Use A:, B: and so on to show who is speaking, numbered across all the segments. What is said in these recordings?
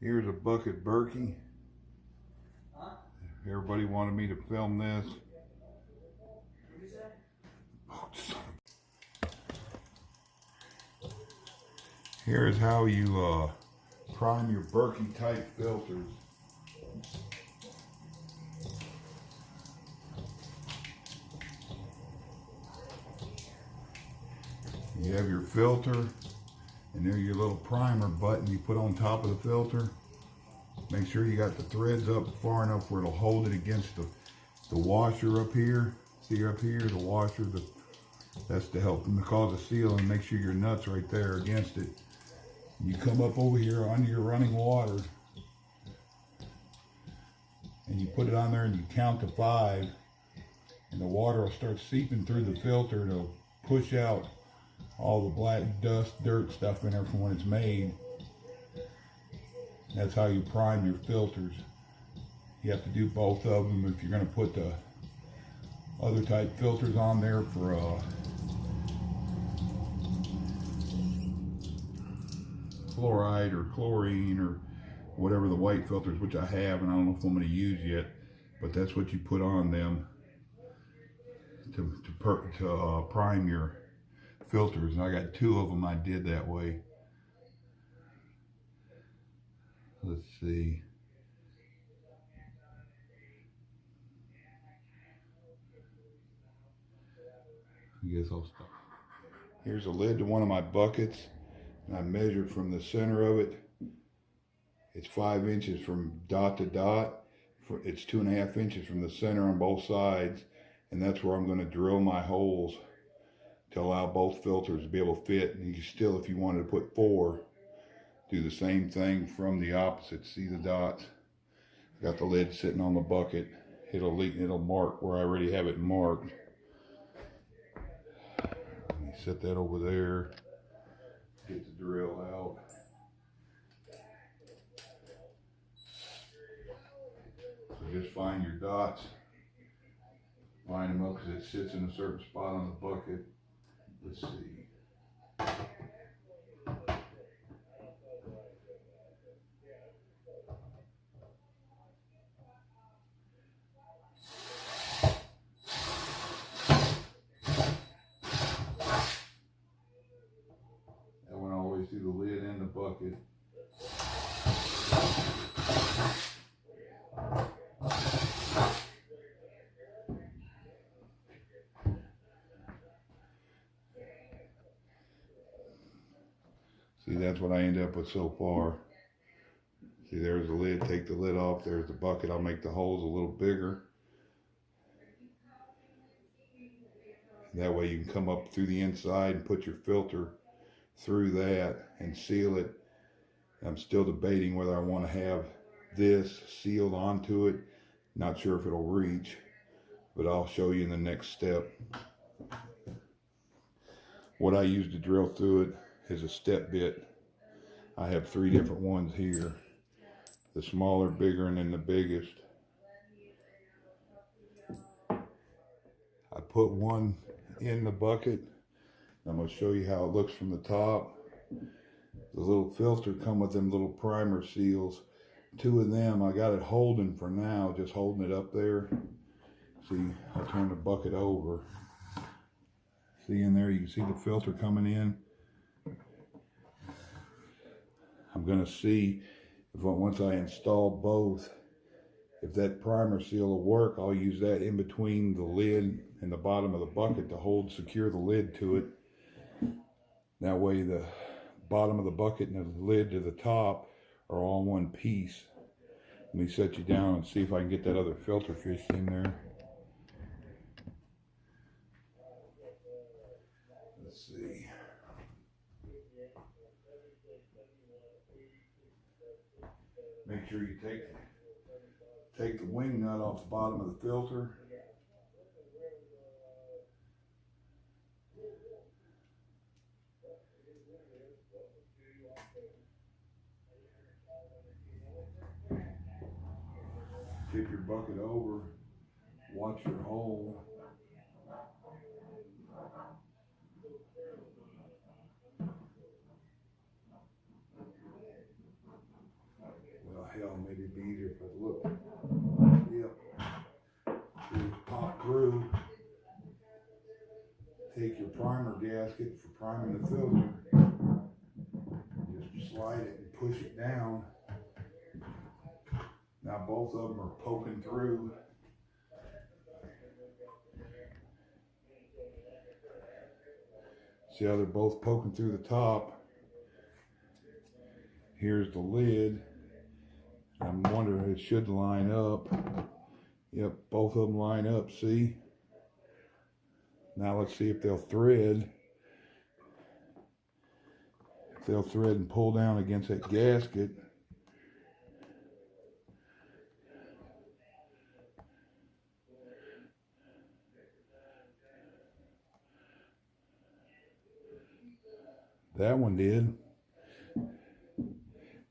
A: Here's a bucket Berkey. Everybody wanted me to film this. Here's how you prime your Berkey type filters. You have your filter, and there's your little primer button you put on top of the filter. Make sure you got the threads up far enough where it'll hold it against the washer up here. See up here, the washer, that's to help them to cause a seal, and make sure your nut's right there against it. You come up over here under your running water, and you put it on there and you count to 5, and the water will start seeping through the filter. It'll push out all the black dust, dirt stuff in there from when it's made. That's how you prime your filters. You have to do both of them if you're going to put the other type filters on there for fluoride or chlorine or whatever the white filters, which I have, and I don't know if I'm going to use yet, but that's what you put on them to prime your filters. And I got 2 of them I did that way. Let's see. I guess I'll stop. Here's a lid to one of my buckets, and I measured from the center of it. It's 5 inches from dot to dot. It's 2.5 inches from the center on both sides, and that's where I'm going to drill my holes to allow both filters to be able to fit. And you can still, if you wanted to put 4, do the same thing from the opposite. See the dots? Got the lid sitting on the bucket. It'll mark where I already have it marked. Let me set that over there. Get the drill out. So just find your dots. Line them up because it sits in a certain spot on the bucket. Let's see. That went all the way through the lid and the bucket. See, that's what I ended up with so far. See, there's the lid. Take the lid off. There's the bucket. I'll make the holes a little bigger. That way you can come up through the inside and put your filter through that and seal it. I'm still debating whether I want to have this sealed onto it. Not sure if it'll reach, but I'll show you in the next step. What I use to drill through it is a step bit. I have 3 different ones here. The smaller, bigger, and then the biggest. I put one in the bucket. I'm going to show you how it looks from the top. The little filter come with them little primer seals. 2 of them, I got it holding for now, just holding it up there. See, I'll turn the bucket over. See in there, you can see the filter coming in. I'm going to see if once I install both, if that primer seal will work. I'll use that in between the lid and the bottom of the bucket to secure the lid to it. That way the bottom of the bucket and the lid to the top are all in one piece. Let me set you down and see if I can get that other filter fish in there. Let's see. Make sure you take the wing nut off the bottom of the filter. Tip your bucket over, watch your hole. primer gasket for priming the filter. Just slide it and push it down. Now both of them are poking through. See how they're both poking through the top? Here's the lid. I'm wondering if it should line up. Yep, both of them line up, see? Now let's see if they'll thread. If they'll thread and pull down against that gasket. That one did.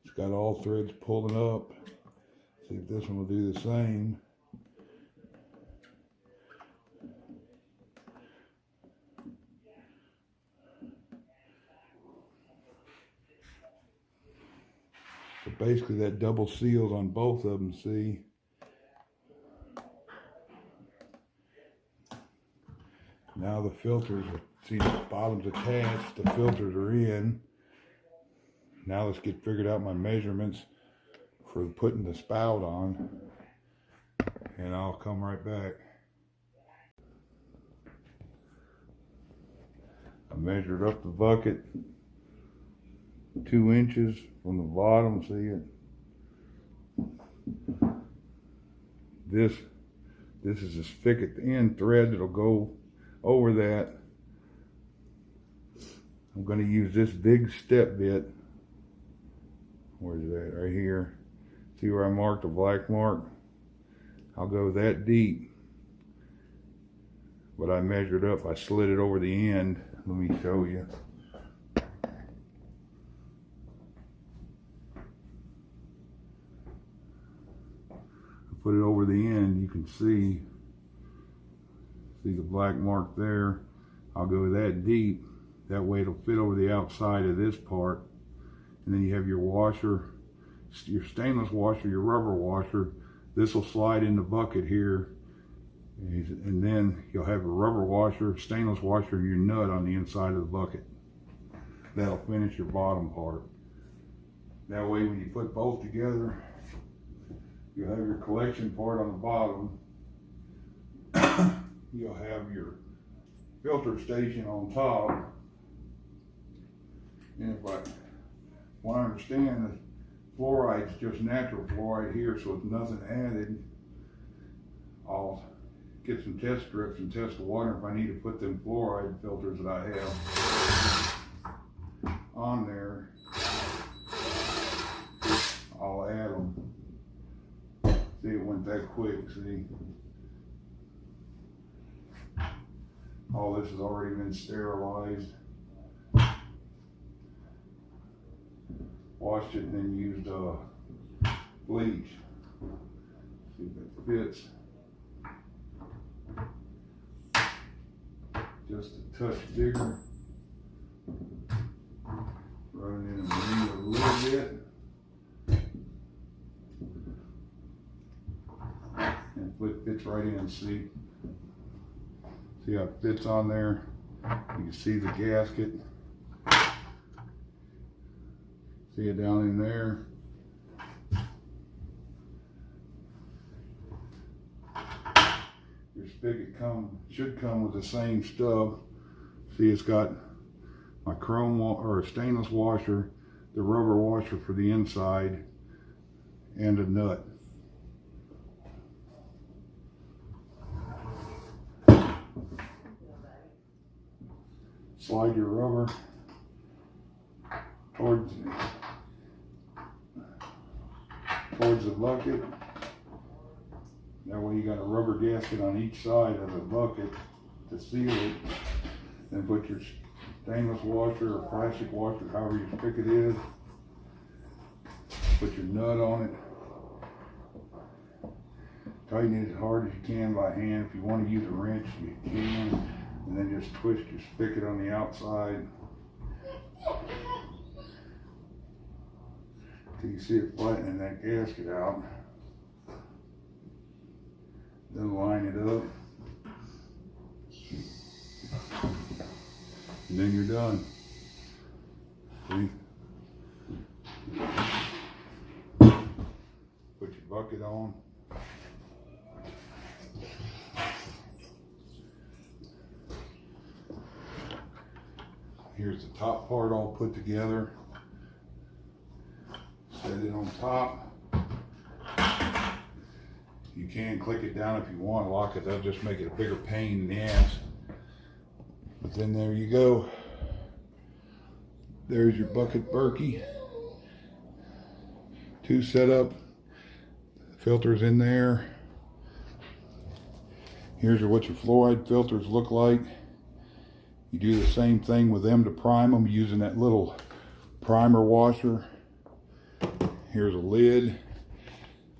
A: It's got all threads pulling up. See if this one will do the same. So basically that double seals on both of them, see? Now the filters, see the bottom's attached, the filters are in. Now let's get figured out my measurements for putting the spout on, and I'll come right back. I measured up the bucket 2 inches from the bottom, see it? This is a spigot end thread that'll go over that. I'm going to use this big step bit. Where's that? Right here. See where I marked the black mark? I'll go that deep. But I measured up, I slid it over the end. Let me show you. I put it over the end, you can see the black mark there. I'll go that deep. That way it'll fit over the outside of this part. And then you have your washer, your stainless washer, your rubber washer. This will slide in the bucket here. And then you'll have a rubber washer, stainless washer, and your nut on the inside of the bucket. That'll finish your bottom part. That way when you put both together, you'll have your collection part on the bottom. You'll have your filter station on top. And what I understand is fluoride's just natural fluoride here, so it's nothing added. I'll get some test strips and test the water if I need to put them fluoride filters that I have on there. I'll add them. See, it went that quick, see? All this has already been sterilized. Washed it and then used bleach. See if it fits. Just a touch bigger. Run it in a little bit. And it fits right in, see? See how it fits on there? You can see the gasket. See it down in there. Your spigot should come with the same stuff. See, it's got my chrome or stainless washer, the rubber washer for the inside, and a nut. Slide your rubber towards the bucket. That way you got a rubber gasket on each side of the bucket to seal it. Then put your stainless washer or plastic washer, however your spigot is. Put your nut on it. Tighten it as hard as you can by hand. If you want to use a wrench, you can. And then just twist your spigot on the outside till you see it flattening that gasket out. Then line it up. And then you're done. See? Put your bucket on. Here's the top part all put together. Set it on top. You can click it down if you want to lock it. That'll just make it a bigger pain in the ass. But then there you go. There's your bucket Berkey. 2 setup. Filters in there. Here's what your fluoride filters look like. You do the same thing with them to prime them using that little primer washer. Here's a lid.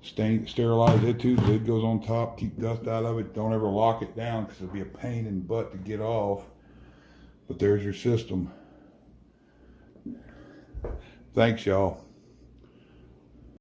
A: Sterilize it too. The lid goes on top. Keep dust out of it. Don't ever lock it down because it'll be a pain in the butt to get off. But there's your system. Thanks, y'all.